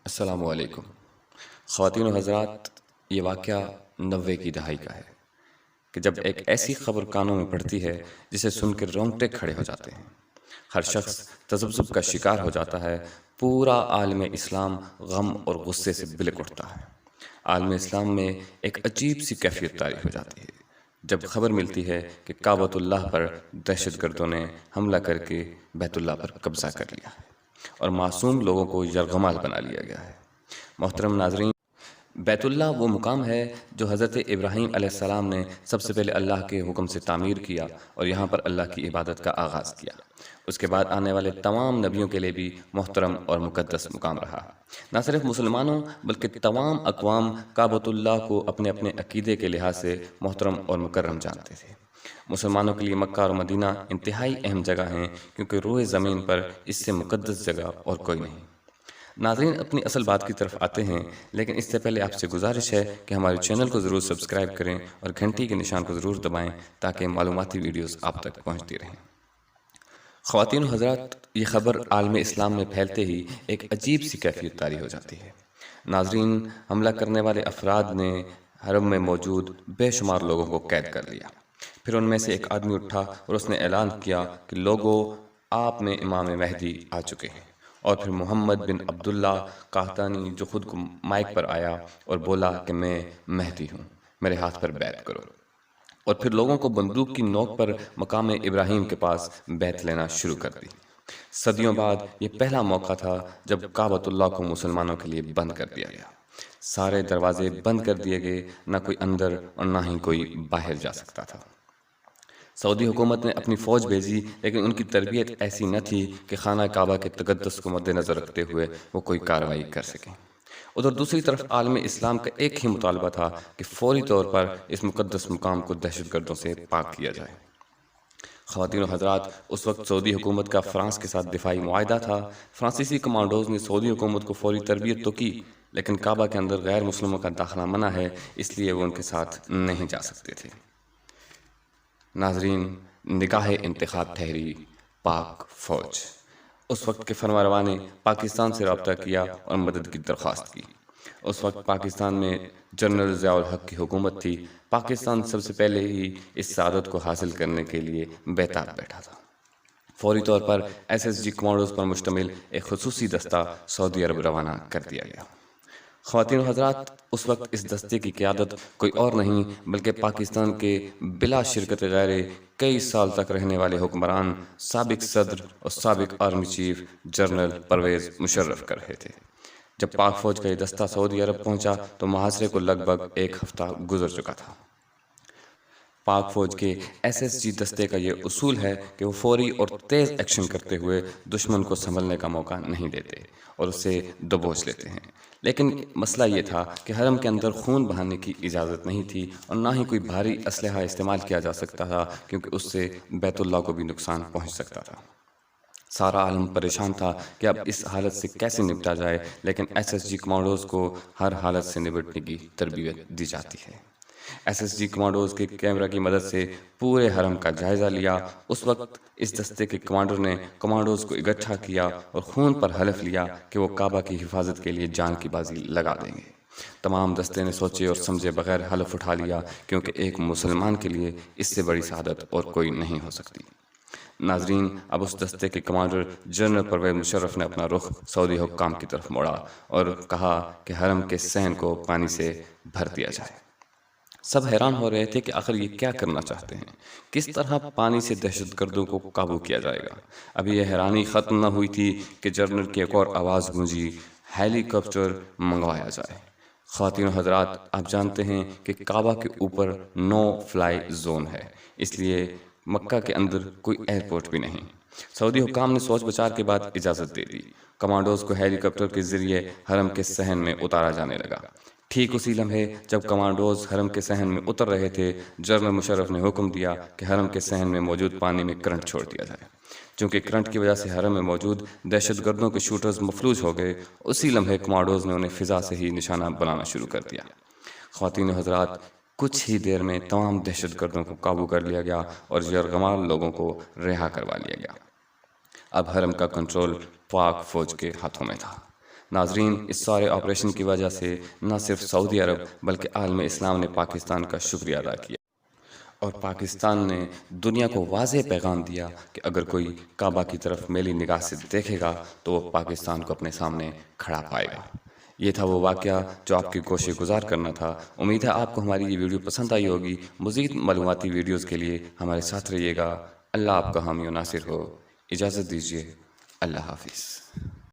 السلام علیکم خواتین و حضرات، یہ واقعہ 90 کی دہائی کا ہے کہ جب ایک ایسی خبر کانوں میں پڑتی ہے جسے سن کے رونگٹے کھڑے ہو جاتے ہیں۔ ہر شخص تذبذب کا شکار ہو جاتا ہے، پورا عالم اسلام غم اور غصے سے بلک اٹھتا ہے۔ عالم اسلام میں ایک عجیب سی کیفیت طاری ہو جاتی ہے جب خبر ملتی ہے کہ کعبۃ اللہ پر دہشت گردوں نے حملہ کر کے بیت اللہ پر قبضہ کر لیا ہے اور معصوم لوگوں کو یرغمال بنا لیا گیا ہے۔ محترم ناظرین، بیت اللہ وہ مقام ہے جو حضرت ابراہیم علیہ السلام نے سب سے پہلے اللہ کے حکم سے تعمیر کیا اور یہاں پر اللہ کی عبادت کا آغاز کیا۔ اس کے بعد آنے والے تمام نبیوں کے لیے بھی محترم اور مقدس مقام رہا۔ نہ صرف مسلمانوں بلکہ تمام اقوام کعبۃ اللہ کو اپنے اپنے عقیدے کے لحاظ سے محترم اور مکرم جانتے تھے۔ مسلمانوں کے لیے مکہ اور مدینہ انتہائی اہم جگہ ہیں کیونکہ روئے زمین پر اس سے مقدس جگہ اور کوئی نہیں۔ ناظرین، اپنی اصل بات کی طرف آتے ہیں، لیکن اس سے پہلے آپ سے گزارش ہے کہ ہمارے چینل کو ضرور سبسکرائب کریں اور گھنٹی کے نشان کو ضرور دبائیں تاکہ معلوماتی ویڈیوز آپ تک پہنچتی رہیں۔ خواتین و حضرات، یہ خبر عالم اسلام میں پھیلتے ہی ایک عجیب سی کیفیت طاری ہو جاتی ہے۔ ناظرین، حملہ کرنے والے افراد نے حرم میں موجود بے شمار لوگوں کو قید کر لیا۔ پھر ان میں سے ایک آدمی اٹھا اور اس نے اعلان کیا کہ لوگو، آپ میں امام مہدی آ چکے ہیں۔ اور پھر محمد بن عبداللہ قحطانی جو خود کو مائک پر آیا اور بولا کہ میں مہدی ہوں، میرے ہاتھ پر بیعت کرو۔ اور پھر لوگوں کو بندوق کی نوک پر مقام ابراہیم کے پاس بیعت لینا شروع کر دی۔ صدیوں بعد یہ پہلا موقع تھا جب کعبۃ اللہ کو مسلمانوں کے لیے بند کر دیا گیا۔ سارے دروازے بند کر دیے گئے، نہ کوئی اندر اور نہ ہی کوئی باہر جا سکتا تھا۔ سعودی حکومت نے اپنی فوج بھیجی، لیکن ان کی تربیت ایسی نہ تھی کہ خانہ کعبہ کے تقدس کو مد نظر رکھتے ہوئے وہ کوئی کارروائی کر سکیں۔ ادھر دوسری طرف عالم اسلام کا ایک ہی مطالبہ تھا کہ فوری طور پر اس مقدس مقام کو دہشت گردوں سے پاک کیا جائے۔ خواتین و حضرات، اس وقت سعودی حکومت کا فرانس کے ساتھ دفاعی معاہدہ تھا۔ فرانسیسی کمانڈوز نے سعودی حکومت کو فوری تربیت تو کی، لیکن کعبہ کے اندر غیر مسلموں کا داخلہ منع ہے، اس لیے وہ ان کے ساتھ نہیں جا سکتے تھے۔ ناظرین، نگاہ انتخاب ٹھہری پاک فوج۔ اس وقت کے فرمانروا نے پاکستان سے رابطہ کیا اور مدد کی درخواست کی۔ اس وقت پاکستان میں جنرل ضیاء الحق کی حکومت تھی۔ پاکستان سب سے پہلے ہی اس سعادت کو حاصل کرنے کے لیے بیتاب بیٹھا تھا۔ فوری طور پر SSG کمانڈوز پر مشتمل ایک خصوصی دستہ سعودی عرب روانہ کر دیا گیا۔ خواتین و حضرات، اس وقت اس دستے کی قیادت کوئی اور نہیں بلکہ پاکستان کے بلا شرکت غیر کئی سال تک رہنے والے حکمران، سابق صدر اور سابق army chief general Pervez Musharraf کر رہے تھے۔ جب پاک فوج کا یہ دستہ سعودی عرب پہنچا تو محاصرے کو لگ بھگ ایک ہفتہ گزر چکا تھا۔ پاک فوج کے SSG دستے کا یہ اصول ہے کہ وہ فوری اور تیز ایکشن کرتے ہوئے دشمن کو سنبھلنے کا موقع نہیں دیتے اور اسے دبوچ لیتے ہیں۔ لیکن مسئلہ یہ تھا کہ حرم کے اندر خون بہانے کی اجازت نہیں تھی اور نہ ہی کوئی بھاری اسلحہ استعمال کیا جا سکتا تھا کیونکہ اس سے بیت اللہ کو بھی نقصان پہنچ سکتا تھا۔ سارا عالم پریشان تھا کہ اب اس حالت سے کیسے نپٹا جائے، لیکن SSG کمانڈوز کو ہر حالت سے نپٹنے کی تربیت دی جاتی ہے۔ SSG کمانڈوز کے کیمرہ کی مدد سے پورے حرم کا جائزہ لیا۔ اس وقت اس دستے کے کمانڈر نے کمانڈوز کو اکٹھا کیا اور خون پر حلف لیا کہ وہ کعبہ کی حفاظت کے لیے جان کی بازی لگا دیں گے۔ تمام دستے نے سوچے اور سمجھے بغیر حلف اٹھا لیا کیونکہ ایک مسلمان کے لیے اس سے بڑی سعادت اور کوئی نہیں ہو سکتی۔ ناظرین، اب اس دستے کے کمانڈر جنرل پرویز مشرف نے اپنا رخ سعودی حکام کی طرف موڑا اور کہا کہ حرم کے صحن کو پانی سے بھر دیا جائے۔ سب حیران ہو رہے تھے کہ آخر یہ کیا کرنا چاہتے ہیں، کس طرح پانی سے دہشت گردوں کو قابو کیا جائے گا۔ ابھی یہ حیرانی ختم نہ ہوئی تھی کہ جنرل کی ایک اور آواز گونجی، ہیلی کاپٹر منگوایا جائے۔ خواتین و حضرات، آپ جانتے ہیں کہ کعبہ کے اوپر نو فلائی زون ہے، اس لیے مکہ کے اندر کوئی ایئرپورٹ بھی نہیں۔ سعودی حکام نے سوچ بچار کے بعد اجازت دے دی۔ کمانڈوز کو ہیلی کاپٹر کے ذریعے حرم کے صحن میں اتارا جانے لگا۔ ٹھیک اسی لمحے جب کمانڈوز حرم کے صحن میں اتر رہے تھے، جنرل مشرف نے حکم دیا کہ حرم کے صحن میں موجود پانی میں کرنٹ چھوڑ دیا جائے۔ چونکہ کرنٹ کی وجہ سے حرم میں موجود دہشت گردوں کے شوٹرز مفلوج ہو گئے، اسی لمحے کمانڈوز نے انہیں فضا سے ہی نشانہ بنانا شروع کر دیا۔ خواتین و حضرات، کچھ ہی دیر میں تمام دہشت گردوں کو قابو کر لیا گیا اور یرغمال لوگوں کو رہا کروا لیا گیا۔ اب حرم کا کنٹرول پاک فوج کے ہاتھوں میں تھا۔ ناظرین، اس سارے آپریشن کی وجہ سے نہ صرف سعودی عرب بلکہ عالم اسلام نے پاکستان کا شکریہ ادا کیا، اور پاکستان نے دنیا کو واضح پیغام دیا کہ اگر کوئی کعبہ کی طرف میلی نگاہ سے دیکھے گا تو وہ پاکستان کو اپنے سامنے کھڑا پائے گا۔ یہ تھا وہ واقعہ جو آپ کی گوشے گزار کرنا تھا۔ امید ہے آپ کو ہماری یہ ویڈیو پسند آئی ہوگی۔ مزید معلوماتی ویڈیوز کے لیے ہمارے ساتھ رہیے گا۔ اللہ آپ کا حامی و ناصر ہو۔ اجازت دیجیے، اللہ حافظ۔